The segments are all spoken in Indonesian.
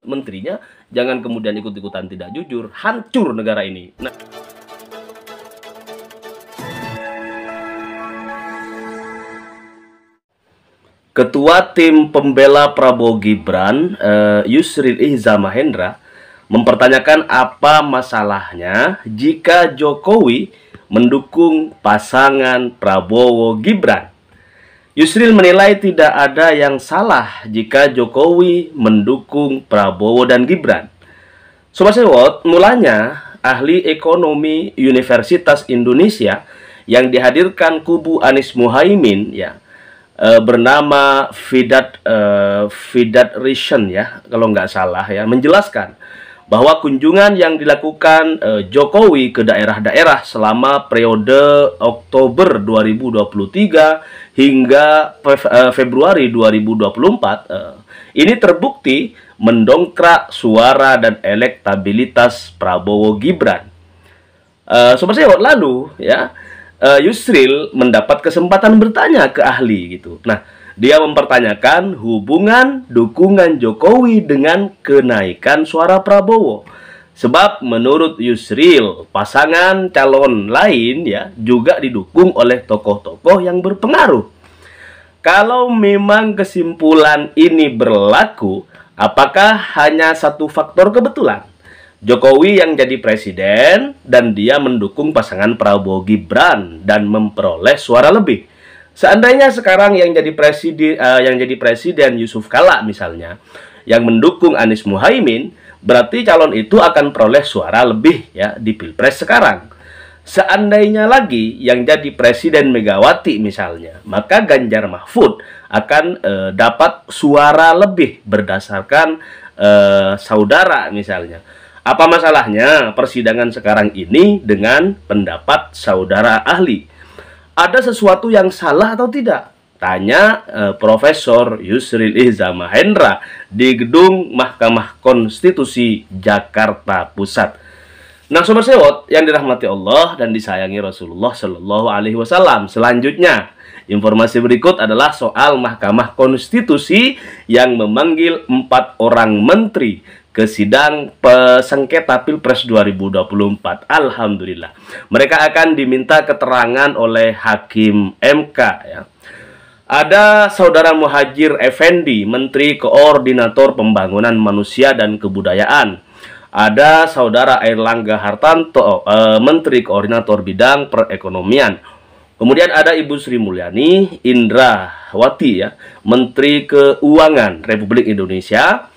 menterinya jangan kemudian ikut-ikutan tidak jujur, hancur negara ini. Nah, Ketua Tim Pembela Prabowo Gibran, Yusril Iza Mahendra, mempertanyakan apa masalahnya jika Jokowi mendukung pasangan Prabowo Gibran. Yusril menilai tidak ada yang salah jika Jokowi mendukung Prabowo dan Gibran. Sobat Sewot, mulanya ahli ekonomi Universitas Indonesia yang dihadirkan kubu Anies Muhaimin bernama Fidat Rishon kalau nggak salah menjelaskan bahwa kunjungan yang dilakukan Jokowi ke daerah-daerah selama periode Oktober 2023 hingga Februari 2024 ini terbukti mendongkrak suara dan elektabilitas Prabowo Gibran. Sobat Sewot, lalu Yusril mendapat kesempatan bertanya ke ahli gitu. Nah, dia mempertanyakan hubungan dukungan Jokowi dengan kenaikan suara Prabowo. Sebab menurut Yusril, pasangan calon lain juga didukung oleh tokoh-tokoh yang berpengaruh. Kalau memang kesimpulan ini berlaku, apakah hanya satu faktor kebetulan? Jokowi yang jadi presiden dan dia mendukung pasangan Prabowo Gibran dan memperoleh suara lebih. Seandainya sekarang yang jadi presiden Yusuf Kala misalnya yang mendukung Anies Muhaimin, berarti calon itu akan peroleh suara lebih di Pilpres sekarang. Seandainya lagi yang jadi presiden Megawati misalnya, maka Ganjar Mahfud akan dapat suara lebih berdasarkan saudara misalnya. Apa masalahnya persidangan sekarang ini dengan pendapat saudara ahli? Ada sesuatu yang salah atau tidak? Tanya Profesor Yusril Iza Mahendra di gedung Mahkamah Konstitusi Jakarta Pusat. Nah, Sobat Sewot yang dirahmati Allah dan disayangi Rasulullah Shallallahu Alaihi Wasallam. Selanjutnya, informasi berikut adalah soal Mahkamah Konstitusi yang memanggil 4 orang menteri ke sidang sengketa Pilpres 2024. Alhamdulillah. Mereka akan diminta keterangan oleh Hakim MK Ada Saudara Muhajir Effendi, Menteri Koordinator Pembangunan Manusia dan Kebudayaan. Ada Saudara Airlangga Hartanto, Menteri Koordinator Bidang Perekonomian. Kemudian ada Ibu Sri Mulyani Indrawati Menteri Keuangan Republik Indonesia.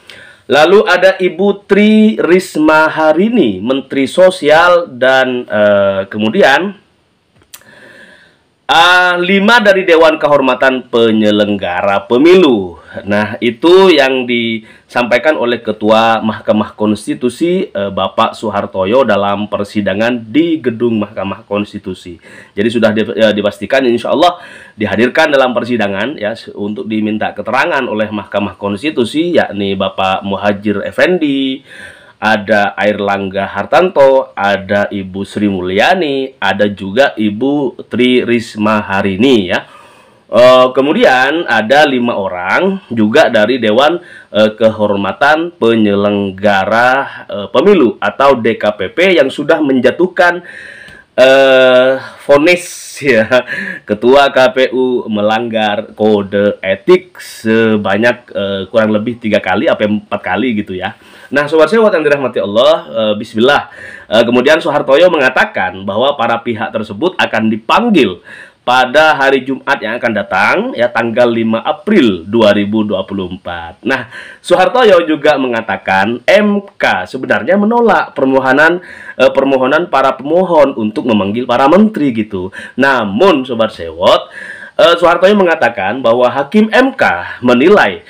Lalu ada Ibu Tri Risma Harini, Menteri Sosial, dan kemudian 5 dari Dewan Kehormatan Penyelenggara Pemilu. Nah, itu yang disampaikan oleh Ketua Mahkamah Konstitusi Bapak Soehartoyo dalam persidangan di gedung Mahkamah Konstitusi. Jadi sudah dipastikan insya Allah dihadirkan dalam persidangan untuk diminta keterangan oleh Mahkamah Konstitusi, yakni Bapak Muhajir Effendi, ada Airlangga Hartanto, ada Ibu Sri Mulyani, ada juga Ibu Tri Risma Harini kemudian ada 5 orang juga dari Dewan Kehormatan Penyelenggara Pemilu atau DKPP yang sudah menjatuhkan vonis Ketua KPU melanggar kode etik sebanyak kurang lebih 3 kali atau 4 kali gitu Nah, Sobat Sewot yang dirahmati Allah, bismillah. Kemudian Soehartoyo mengatakan bahwa para pihak tersebut akan dipanggil pada hari Jumat yang akan datang tanggal 5 April 2024. Nah, Soehartoyo juga mengatakan MK sebenarnya menolak permohonan para pemohon untuk memanggil para menteri gitu. Namun Sobat Sewot, Soehartoyo mengatakan bahwa Hakim MK menilai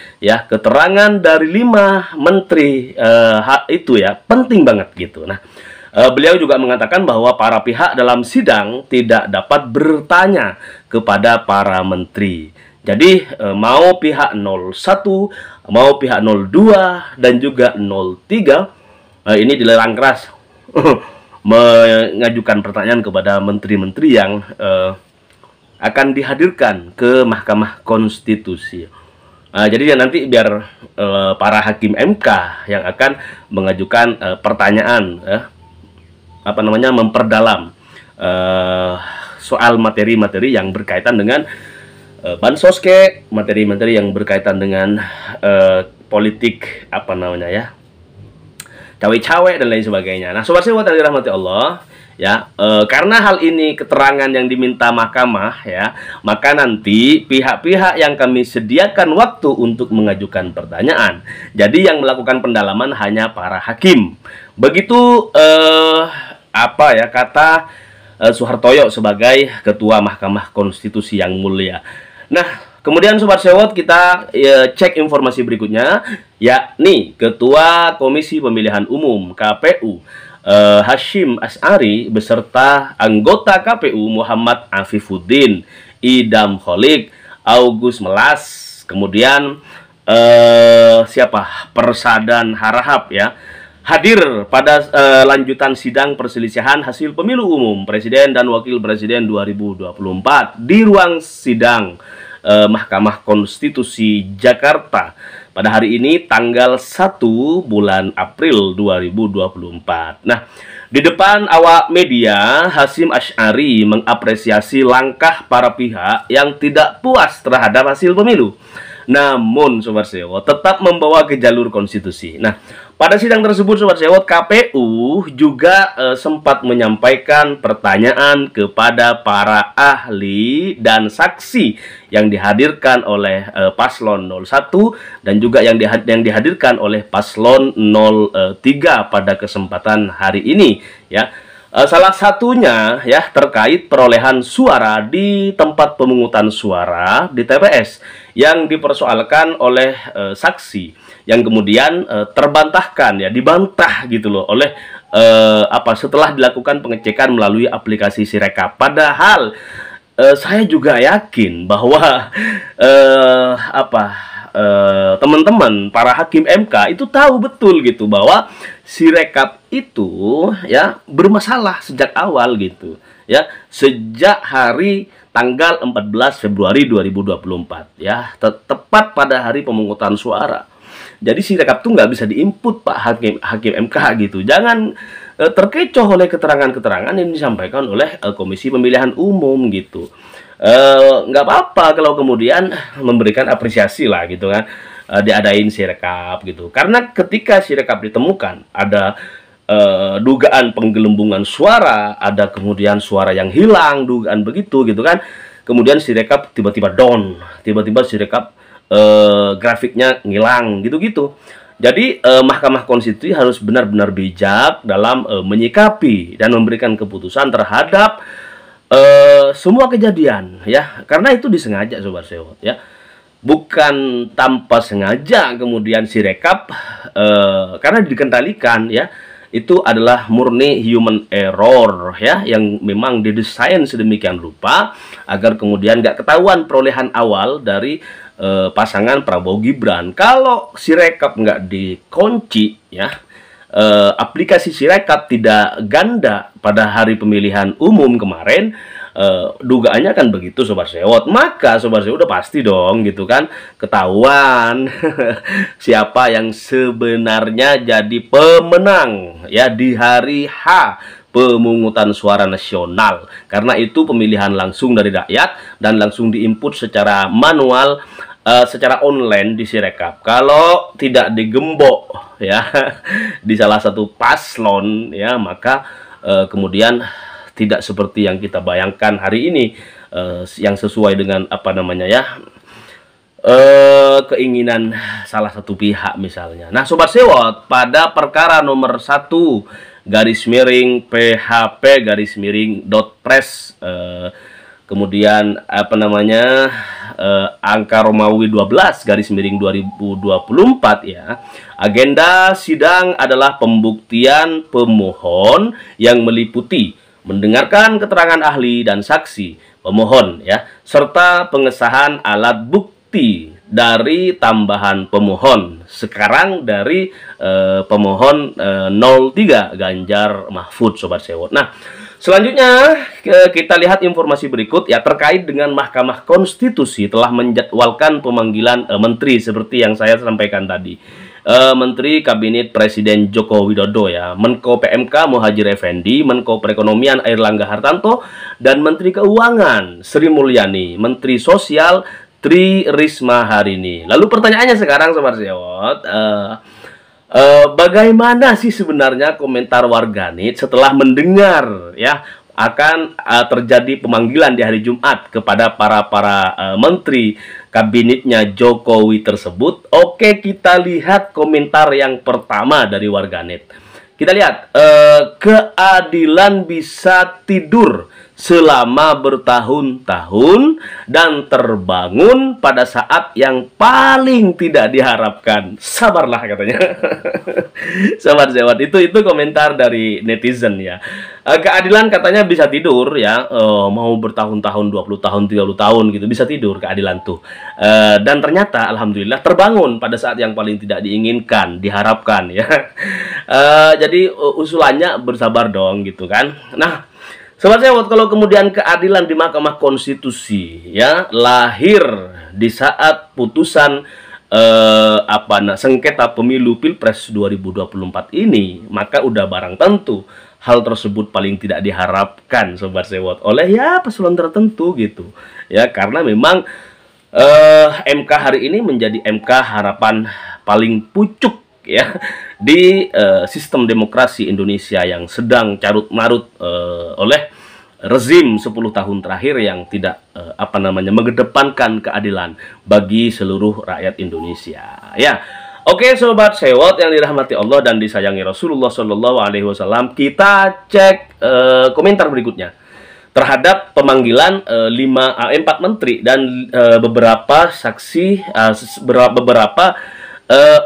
keterangan dari 5 menteri itu penting banget gitu. Nah, beliau juga mengatakan bahwa para pihak dalam sidang tidak dapat bertanya kepada para menteri. Jadi mau pihak 01, mau pihak 02 dan juga 03 ini dilarang keras mengajukan pertanyaan kepada menteri-menteri yang akan dihadirkan ke Mahkamah Konstitusi. Jadi ya nanti biar para hakim MK yang akan mengajukan pertanyaan, memperdalam soal materi-materi yang berkaitan dengan bansos, materi-materi yang berkaitan dengan politik cawe-cawe dan lain sebagainya. Nah, sobat sewot yang dirahmati Allah, ya, karena hal ini keterangan yang diminta mahkamah, ya, maka nanti pihak-pihak yang kami sediakan waktu untuk mengajukan pertanyaan. Jadi yang melakukan pendalaman hanya para hakim. Begitu kata Soehartoyo sebagai Ketua Mahkamah Konstitusi yang mulia. Nah, kemudian sobat sewot kita cek informasi berikutnya, yakni Ketua Komisi Pemilihan Umum KPU Hasyim Asy'ari beserta anggota KPU Muhammad Afifuddin, Idam Kholik, August Melas, kemudian Persadan Harahap, ya, hadir pada lanjutan sidang perselisihan hasil pemilu umum Presiden dan Wakil Presiden 2024 di ruang sidang Mahkamah Konstitusi Jakarta pada hari ini tanggal 1 bulan April 2024. Nah, di depan awak media, Hasyim Asy'ari mengapresiasi langkah para pihak yang tidak puas terhadap hasil pemilu, namun sobat sewot tetap membawa ke jalur konstitusi. Nah, pada sidang tersebut sobat sewot, KPU juga sempat menyampaikan pertanyaan kepada para ahli dan saksi yang dihadirkan oleh paslon 01 dan juga yang dihadirkan oleh paslon 03 pada kesempatan hari ini, ya. Salah satunya, ya, terkait perolehan suara di tempat pemungutan suara di TPS yang dipersoalkan oleh saksi yang kemudian dibantah gitu loh oleh setelah dilakukan pengecekan melalui aplikasi Sirekap. Padahal saya juga yakin bahwa teman-teman para hakim MK itu tahu betul gitu bahwa Sirekap itu, ya, bermasalah sejak awal gitu, ya, sejak hari tanggal 14 Februari 2024, ya, tepat pada hari pemungutan suara. Jadi Sirekap tuh nggak bisa diinput Pak hakim MK gitu. Jangan terkecoh oleh keterangan-keterangan yang disampaikan oleh Komisi Pemilihan Umum gitu. Nggak apa-apa kalau kemudian memberikan apresiasi lah gitu kan, diadain Sirekap gitu. Karena ketika Sirekap ditemukan ada dugaan penggelembungan suara, ada kemudian suara yang hilang, dugaan begitu gitu kan. Kemudian Sirekap tiba-tiba down, tiba-tiba Sirekap grafiknya ngilang gitu-gitu. Jadi Mahkamah Konstitusi harus benar-benar bijak dalam menyikapi dan memberikan keputusan terhadap semua kejadian, ya, karena itu disengaja sobat sewot, ya, bukan tanpa sengaja. Kemudian Sirekap karena dikendalikan, ya, itu adalah murni human error, ya, yang memang didesain sedemikian rupa agar kemudian nggak ketahuan perolehan awal dari pasangan Prabowo Gibran. Kalau Sirekap nggak dikunci, ya, aplikasi Sirekap tidak ganda pada hari pemilihan umum kemarin, dugaannya kan begitu sobat sewot. Maka sobat sewot udah pasti dong gitu kan ketahuan siapa yang sebenarnya jadi pemenang, ya, di hari H pemungutan suara nasional. Karena itu pemilihan langsung dari rakyat dan langsung diinput secara manual, secara online di Sirekap. Kalau tidak digembok, ya, di salah satu paslon, ya, maka kemudian tidak seperti yang kita bayangkan hari ini, yang sesuai dengan keinginan salah satu pihak misalnya. Nah sobat sewot, pada perkara nomor 1 /PHP .pres kemudian angka Romawi 12 /2024, ya, agenda sidang adalah pembuktian pemohon yang meliputi mendengarkan keterangan ahli dan saksi pemohon, ya, serta pengesahan alat bukti dari tambahan pemohon, sekarang dari pemohon 03 Ganjar Mahfud sobat sewot. Nah Selanjutnya kita lihat informasi berikut ya terkait dengan Mahkamah Konstitusi telah menjadwalkan pemanggilan menteri seperti yang saya sampaikan tadi. Menteri Kabinet Presiden Joko Widodo ya, Menko PMK Muhadjir Effendi, Menko Perekonomian Airlangga Hartarto, dan Menteri Keuangan Sri Mulyani, Menteri Sosial Tri Risma Harini. Lalu pertanyaannya sekarang Sobat Sewot, bagaimana sih sebenarnya komentar warganet setelah mendengar ya akan terjadi pemanggilan di hari Jumat kepada para menteri kabinetnya Jokowi tersebut? Oke, kita lihat komentar yang pertama dari warganet. Kita lihat, keadilan bisa tidur selama bertahun-tahun dan terbangun pada saat yang paling tidak diharapkan. Sabarlah katanya. Sabar Sewot, itu komentar dari netizen ya. Keadilan katanya bisa tidur ya, mau bertahun-tahun, 20 tahun, 30 tahun gitu, bisa tidur keadilan tuh. Dan ternyata alhamdulillah terbangun pada saat yang paling tidak diinginkan, diharapkan ya. Jadi usulannya bersabar dong gitu kan. Nah, Sobat Sewot, kalau kemudian keadilan di Mahkamah Konstitusi ya lahir di saat putusan sengketa pemilu Pilpres 2024 ini, maka udah barang tentu hal tersebut paling tidak diharapkan Sobat Sewot oleh ya paslon tertentu gitu. Ya, karena memang MK hari ini menjadi MK harapan paling pucuk ya di sistem demokrasi Indonesia yang sedang carut marut oleh rezim 10 tahun terakhir yang tidak mengedepankan keadilan bagi seluruh rakyat Indonesia ya. Oke Sobat Sewot yang dirahmati Allah dan disayangi Rasulullah Shallallahu Alaihi Wasallam, kita cek komentar berikutnya terhadap pemanggilan 4 menteri dan beberapa saksi, beberapa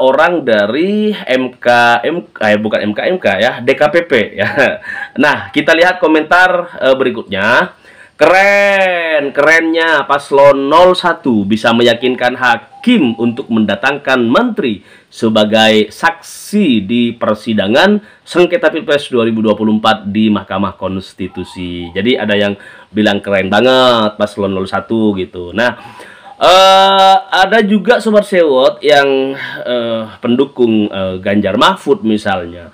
orang dari MK ya, DKPP ya. Nah, kita lihat komentar berikutnya. Kerennya paslon 01 bisa meyakinkan hakim untuk mendatangkan menteri sebagai saksi di persidangan sengketa Pilpres 2024 di Mahkamah Konstitusi. Jadi ada yang bilang keren banget paslon 01 gitu. Nah, ada juga Sobat Sewot yang pendukung Ganjar Mahfud misalnya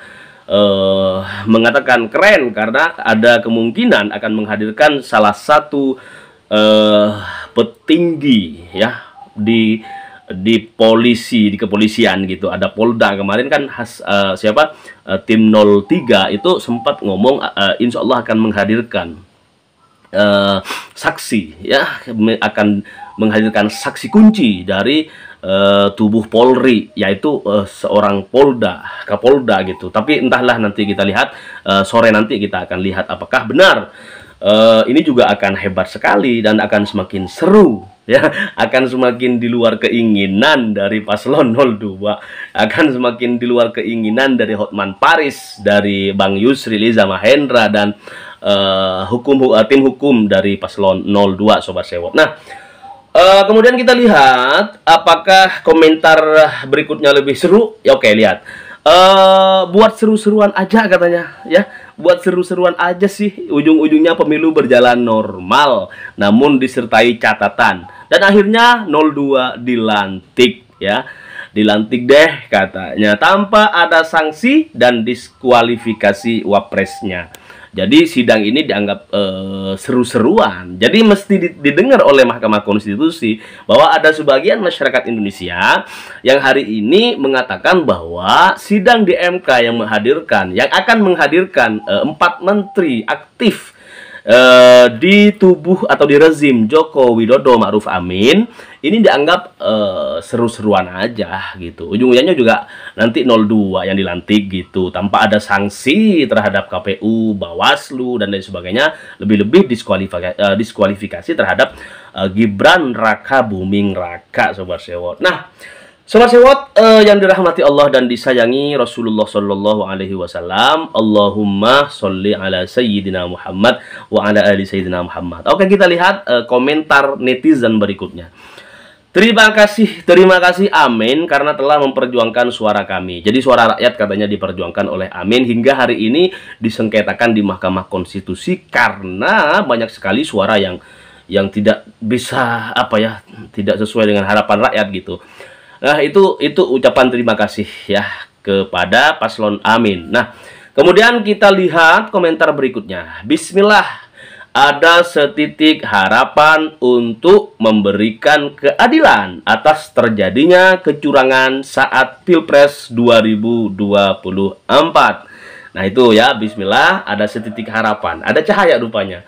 mengatakan keren karena ada kemungkinan akan menghadirkan salah satu petinggi ya di polisi, di kepolisian gitu. Ada Polda kemarin kan tim 03 itu sempat ngomong insya Allah akan menghadirkan saksi ya, akan menghadirkan saksi kunci dari tubuh Polri, yaitu seorang Kapolda gitu. Tapi entahlah, nanti kita lihat sore nanti kita akan lihat apakah benar. Ini juga akan hebat sekali dan akan semakin seru ya, akan semakin di luar keinginan dari paslon 02, akan semakin di luar keinginan dari Hotman Paris, dari Bang Yusril Iza Mahendra, dan tim hukum dari paslon 02 Sobat Sewot. Nah, kemudian kita lihat apakah komentar berikutnya lebih seru ya. Oke, lihat, buat seru-seruan aja katanya ya, buat seru-seruan aja sih, ujung-ujungnya pemilu berjalan normal namun disertai catatan, dan akhirnya 02 dilantik ya, dilantik deh katanya tanpa ada sanksi dan diskualifikasi wapresnya. Jadi sidang ini dianggap seru-seruan. Jadi mesti didengar oleh Mahkamah Konstitusi bahwa ada sebagian masyarakat Indonesia yang hari ini mengatakan bahwa sidang di MK yang akan menghadirkan 4 menteri aktif di tubuh atau di rezim Joko Widodo Ma'ruf Amin ini dianggap seru-seruan aja gitu. Ujung-ujungnya juga nanti 02 yang dilantik gitu, tanpa ada sanksi terhadap KPU, Bawaslu, dan lain sebagainya. Lebih-lebih diskualifikasi terhadap Gibran Raka Buming Raka Sobat Sewot. Nah, Sobat Sewot yang dirahmati Allah dan disayangi Rasulullah Shallallahu Alaihi Wasallam, Allahumma sholli ala Sayyidina Muhammad wa ala ali Sayyidina Muhammad. Oke, kita lihat komentar netizen berikutnya. Terima kasih Amin karena telah memperjuangkan suara kami. Jadi suara rakyat katanya diperjuangkan oleh Amin hingga hari ini disengketakan di Mahkamah Konstitusi karena banyak sekali suara yang tidak bisa tidak sesuai dengan harapan rakyat gitu. Nah, itu ucapan terima kasih ya kepada paslon Amin. Nah, kemudian kita lihat komentar berikutnya. Bismillah. Ada setitik harapan untuk memberikan keadilan atas terjadinya kecurangan saat Pilpres 2024. Nah itu ya, bismillah, ada setitik harapan, ada cahaya rupanya.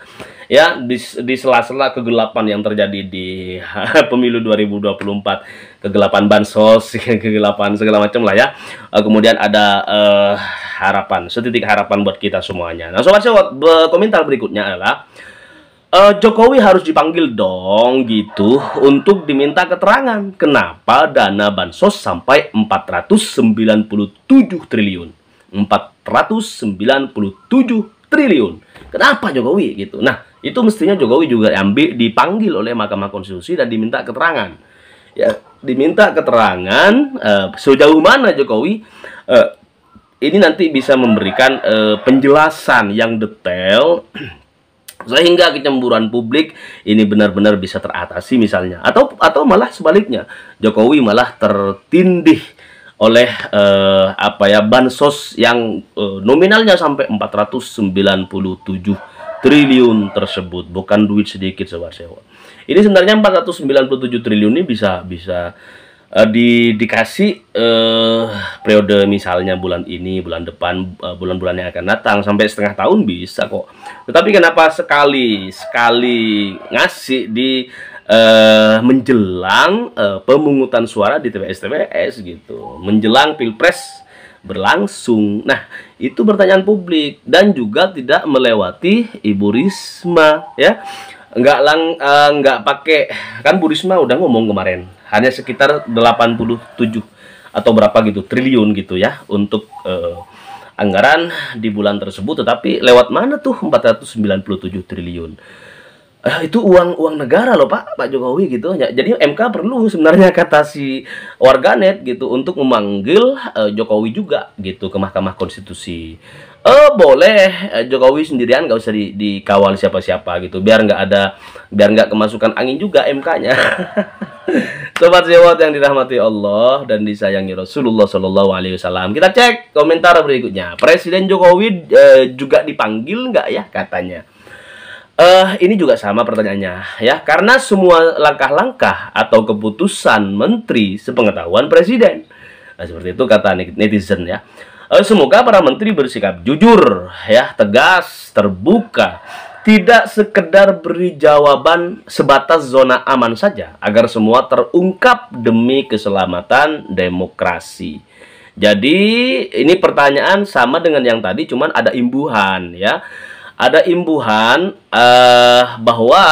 Ya, di sela-sela kegelapan yang terjadi di pemilu 2024, kegelapan bansos, kegelapan segala macam lah ya. Kemudian ada harapan, setitik harapan buat kita semuanya. Nah, sobat-sobat, komentar berikutnya adalah Jokowi harus dipanggil dong gitu untuk diminta keterangan kenapa dana bansos sampai 497 triliun. 497 triliun. Kenapa Jokowi gitu? Nah, itu mestinya Jokowi juga dipanggil oleh Mahkamah Konstitusi dan diminta keterangan. Ya, diminta keterangan sejauh mana Jokowi ini nanti bisa memberikan penjelasan yang detail sehingga kecemburuan publik ini benar-benar bisa teratasi misalnya, atau malah sebaliknya Jokowi malah tertindih oleh bansos yang nominalnya sampai 497 triliun tersebut. Bukan duit sedikit sobat sewa. Ini sebenarnya 497 triliun ini bisa dikasih periode misalnya bulan ini, bulan depan, bulan-bulan yang akan datang sampai setengah tahun bisa kok. Tetapi kenapa sekali ngasih di menjelang pemungutan suara di TPS gitu, menjelang Pilpres berlangsung. Nah, itu pertanyaan publik dan juga tidak melewati Ibu Risma ya. Nggak pakai, kan Bu Risma udah ngomong kemarin hanya sekitar 87 atau berapa gitu triliun gitu ya untuk anggaran di bulan tersebut, tetapi lewat mana tuh 497 triliun? Itu uang negara loh Pak Jokowi gitu ya. Jadi MK perlu sebenarnya, kata si warganet gitu, untuk memanggil Jokowi juga gitu ke Mahkamah Konstitusi. Boleh Jokowi sendirian, nggak usah dikawal siapa-siapa gitu, biar nggak kemasukan angin juga MK-nya. Sobat sewot yang dirahmati Allah dan disayangi Rasulullah Shallallahu Alaihi Wasallam, kita cek komentar berikutnya. Presiden Jokowi juga dipanggil nggak ya katanya? Ini juga sama pertanyaannya ya, karena semua langkah-langkah atau keputusan menteri sepengetahuan presiden. Nah, seperti itu kata netizen ya. Semoga para menteri bersikap jujur ya, tegas, terbuka, tidak sekedar beri jawaban sebatas zona aman saja, agar semua terungkap demi keselamatan demokrasi. Jadi ini pertanyaan sama dengan yang tadi, cuman ada imbuhan ya. Ada imbuhan bahwa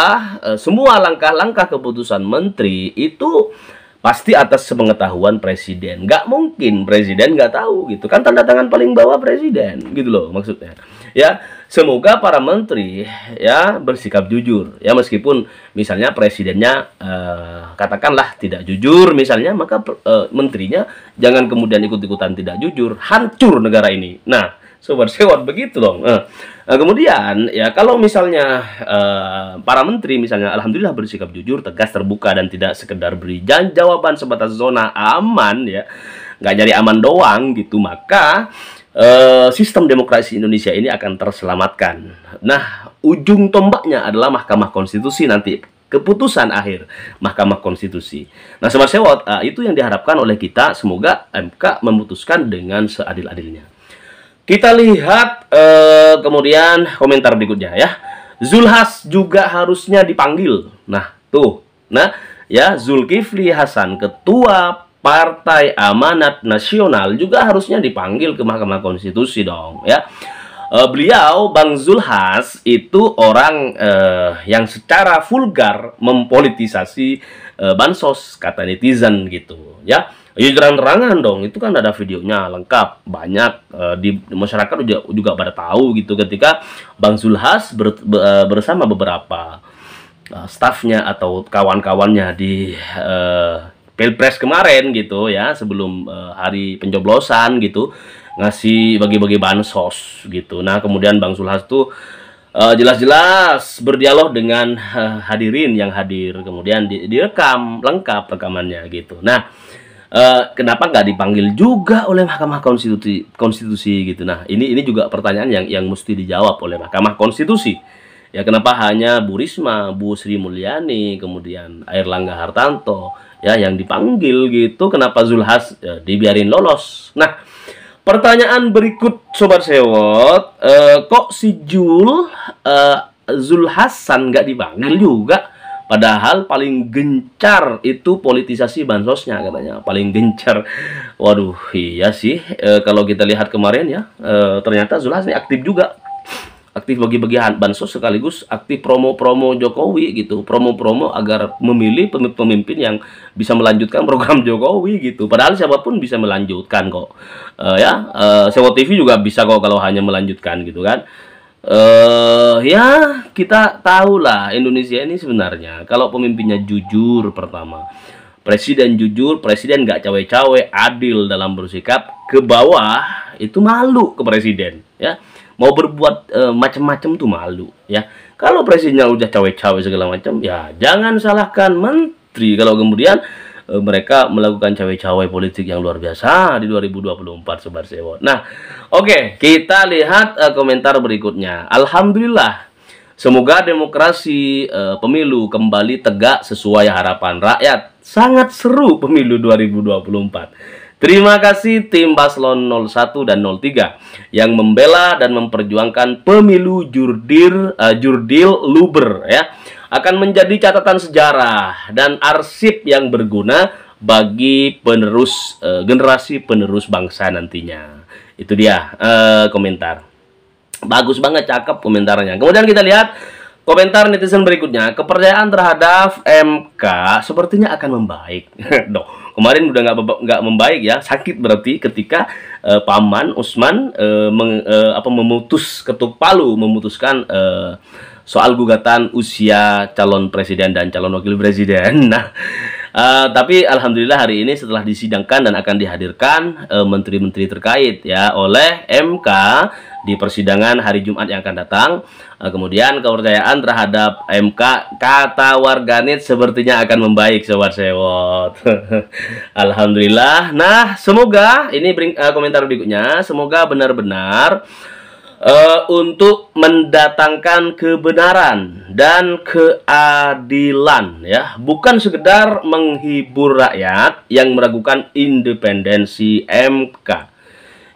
semua langkah-langkah keputusan menteri itu pasti atas sepengetahuan presiden. Nggak mungkin presiden nggak tahu gitu. Kan tanda tangan paling bawah presiden gitu loh maksudnya. Ya, semoga para menteri ya bersikap jujur. Ya, meskipun misalnya presidennya katakanlah tidak jujur misalnya, maka menterinya jangan kemudian ikut-ikutan tidak jujur. Hancur negara ini. Nah, sobat sewot begitu dong. Kemudian ya, kalau misalnya para menteri misalnya alhamdulillah bersikap jujur, tegas, terbuka, dan tidak sekedar beri jawaban sebatas zona aman ya, nggak jadi aman doang gitu, maka sistem demokrasi Indonesia ini akan terselamatkan. Nah, ujung tombaknya adalah Mahkamah Konstitusi nanti, keputusan akhir Mahkamah Konstitusi. Nah, sobat sewot, itu yang diharapkan oleh kita. Semoga MK memutuskan dengan seadil-adilnya. Kita lihat kemudian komentar berikutnya ya. Zulhas juga harusnya dipanggil. Nah, tuh. Nah, ya, Zulkifli Hasan, Ketua Partai Amanat Nasional, juga harusnya dipanggil ke Mahkamah Konstitusi dong ya. Beliau, Bang Zulhas, itu orang yang secara vulgar mempolitisasi bansos, kata netizen gitu ya. Ya, terang-terangan dong, itu kan ada videonya lengkap, banyak di masyarakat juga pada tahu gitu, ketika Bang Zulhas bersama beberapa stafnya atau kawan-kawannya di Pilpres kemarin gitu ya, sebelum hari pencoblosan gitu, ngasih bagi-bagi bansos gitu. Nah, kemudian Bang Zulhas tuh jelas-jelas berdialog dengan hadirin yang hadir, kemudian direkam lengkap rekamannya gitu. Nah, kenapa nggak dipanggil juga oleh Mahkamah Konstitusi gitu? Nah, ini juga pertanyaan yang mesti dijawab oleh Mahkamah Konstitusi. Ya, kenapa hanya Bu Risma, Bu Sri Mulyani, kemudian Airlangga Hartarto ya yang dipanggil gitu? Kenapa Zulhas dibiarin lolos? Nah, pertanyaan berikut Sobat Sewot, kok si Zulhasan nggak dipanggil juga? Padahal paling gencar itu politisasi bansosnya katanya, paling gencar. Waduh, iya sih. Kalau kita lihat kemarin ya, ternyata Zulhas ini aktif juga. Aktif bagi-bagi bansos sekaligus aktif promo-promo Jokowi gitu, promo-promo agar memilih pemimpin yang bisa melanjutkan program Jokowi gitu. Padahal siapapun bisa melanjutkan kok, Sewo TV juga bisa kok kalau hanya melanjutkan gitu kan. Ya kita tahu lah Indonesia ini sebenarnya kalau pemimpinnya jujur, pertama presiden jujur, presiden nggak cawe-cawe, adil dalam bersikap, ke bawah itu malu ke presiden ya. Mau berbuat macam-macam tuh malu ya. Kalau presidennya udah cawe-cawe segala macam, ya jangan salahkan menteri kalau kemudian mereka melakukan cawe-cawe politik yang luar biasa di 2024 Sobat Sewot. Nah, oke, kita lihat komentar berikutnya. Alhamdulillah, semoga demokrasi pemilu kembali tegak sesuai harapan rakyat. Sangat seru pemilu 2024. Terima kasih tim Paslon 01 dan 03 yang membela dan memperjuangkan pemilu jurdil luber ya. Akan menjadi catatan sejarah dan arsip yang berguna bagi generasi penerus bangsa nantinya. Itu dia komentar. Bagus banget, cakep komentarnya. Kemudian kita lihat komentar netizen berikutnya. Kepercayaan terhadap MK sepertinya akan membaik. Kemarin udah nggak membaik ya, sakit berarti ketika Paman Usman ketuk palu memutuskan soal gugatan usia calon presiden dan calon wakil presiden. Nah, tapi alhamdulillah hari ini setelah disidangkan dan akan dihadirkan menteri-menteri terkait ya oleh MK di persidangan hari Jumat yang akan datang. Kemudian kepercayaan terhadap MK kata warganet sepertinya akan membaik Sobat Sewot. Alhamdulillah. Nah, semoga ini komentar berikutnya, semoga benar-benar untuk mendatangkan kebenaran dan keadilan ya, bukan sekedar menghibur rakyat yang meragukan independensi MK.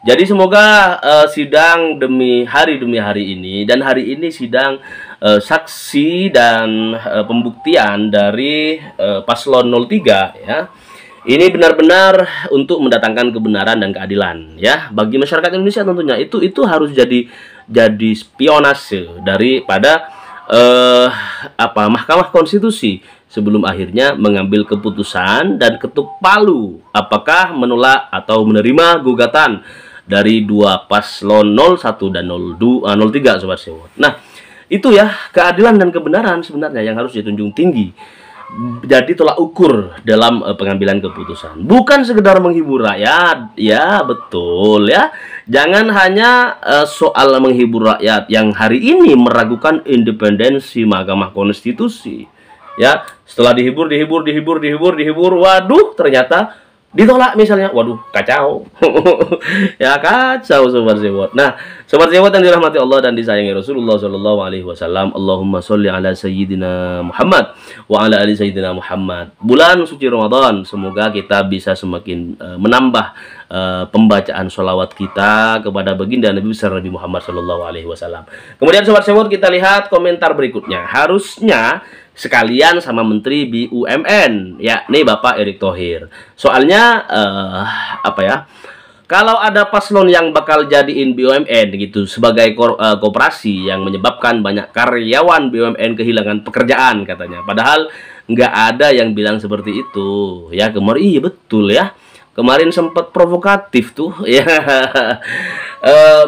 Jadi semoga sidang demi hari ini, dan hari ini sidang saksi dan pembuktian dari Paslon 03 ya. Ini benar-benar untuk mendatangkan kebenaran dan keadilan ya bagi masyarakat Indonesia tentunya. Itu harus jadi spionase daripada Mahkamah Konstitusi sebelum akhirnya mengambil keputusan dan ketuk palu apakah menolak atau menerima gugatan dari dua paslon 01 dan 03 Sobat Sewot. Nah, itu ya keadilan dan kebenaran sebenarnya yang harus dijunjung tinggi. Jadi tolak ukur dalam pengambilan keputusan, bukan sekedar menghibur rakyat. Ya betul ya, jangan hanya soal menghibur rakyat yang hari ini meragukan independensi Mahkamah Konstitusi ya. Setelah dihibur, waduh ternyata ditolak misalnya, waduh kacau. Ya kacau Sobat Sewot. Nah, Sobat Sewot yang dirahmati Allah dan disayangi Rasulullah SAW, Allahumma sholli ala Sayyidina Muhammad wa ala ali Sayyidina Muhammad. Bulan suci Ramadan, semoga kita bisa semakin menambah pembacaan sholawat kita kepada baginda Nabi besar Nabi Muhammad SAW. Kemudian Sobat Sewot, kita lihat komentar berikutnya. Harusnya sekalian sama Menteri BUMN ya, nih Bapak Erick Thohir. Soalnya kalau ada paslon yang bakal jadiin BUMN gitu sebagai koperasi yang menyebabkan banyak karyawan BUMN kehilangan pekerjaan katanya. Padahal nggak ada yang bilang seperti itu ya. Kemarin iya betul ya. Kemarin sempat provokatif tuh ya.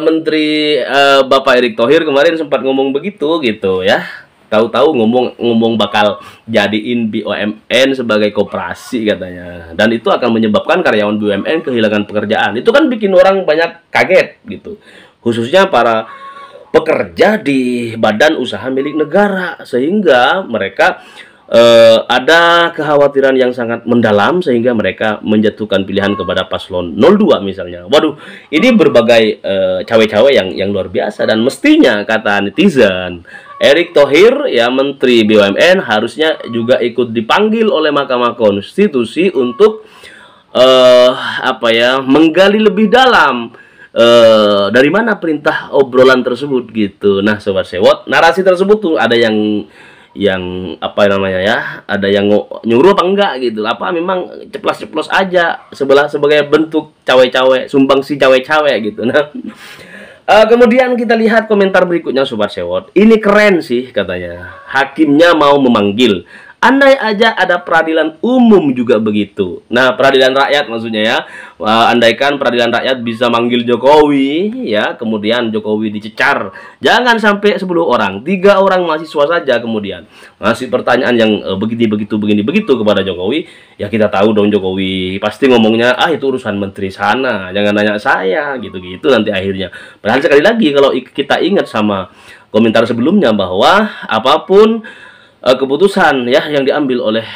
Menteri Bapak Erick Thohir kemarin sempat ngomong begitu gitu ya. Tahu-tahu ngomong bakal jadiin BUMN sebagai koperasi katanya, dan itu akan menyebabkan karyawan BUMN kehilangan pekerjaan. Itu kan bikin orang banyak kaget gitu, khususnya para pekerja di badan usaha milik negara, sehingga mereka ada kekhawatiran yang sangat mendalam sehingga mereka menjatuhkan pilihan kepada paslon 02 misalnya. Waduh, ini berbagai cawe-cawe yang luar biasa, dan mestinya kata netizen, Erick Thohir ya Menteri BUMN harusnya juga ikut dipanggil oleh Mahkamah Konstitusi untuk apa ya, menggali lebih dalam dari mana perintah obrolan tersebut gitu. Nah, Sobat Sewot, narasi tersebut tuh ada yang apa namanya ya, ada yang nyuruh apa enggak gitu, apa memang ceplos-ceplos aja sebagai bentuk cawe-cawe, sumbangsi cawe-cawe gitu. Nah, kemudian kita lihat komentar berikutnya, Sobat Sewot. Ini keren sih katanya, hakimnya mau memanggil. Andai aja ada peradilan umum juga begitu. Nah, peradilan rakyat maksudnya ya. Andaikan peradilan rakyat bisa manggil Jokowi ya, kemudian Jokowi dicecar. Jangan sampai 10 orang, 3 orang mahasiswa saja kemudian ngasih pertanyaan yang begini-begitu kepada Jokowi. Ya kita tahu dong Jokowi pasti ngomongnya, ah itu urusan menteri sana, jangan nanya saya, gitu-gitu nanti akhirnya. Padahal sekali lagi kalau kita ingat sama komentar sebelumnya bahwa apapun keputusan ya yang diambil oleh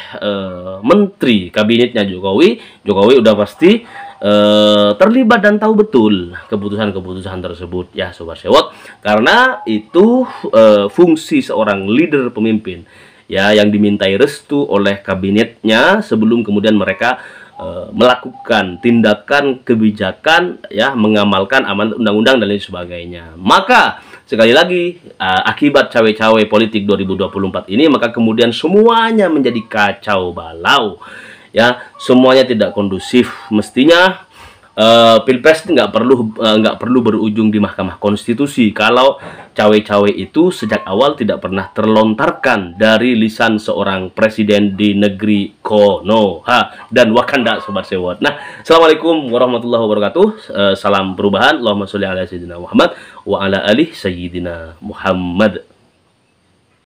menteri kabinetnya Jokowi udah pasti terlibat dan tahu betul keputusan-keputusan tersebut ya, Sobat Sewot, karena itu fungsi seorang leader pemimpin ya yang dimintai restu oleh kabinetnya sebelum kemudian mereka melakukan tindakan kebijakan ya, mengamalkan amanat undang-undang dan lain sebagainya. Maka sekali lagi akibat cawe-cawe politik 2024 ini, maka kemudian semuanya menjadi kacau balau ya, semuanya tidak kondusif. Mestinya Pilpres nggak perlu berujung di Mahkamah Konstitusi kalau cawe-cawe itu sejak awal tidak pernah terlontarkan dari lisan seorang presiden di negeri Konoha dan Wakanda, Sobat Sewot. Nah, Assalamualaikum warahmatullahi wabarakatuh. Salam perubahan. Allahumma sholli ala sayyidina Muhammad wa ala alihi sayyidina Muhammad.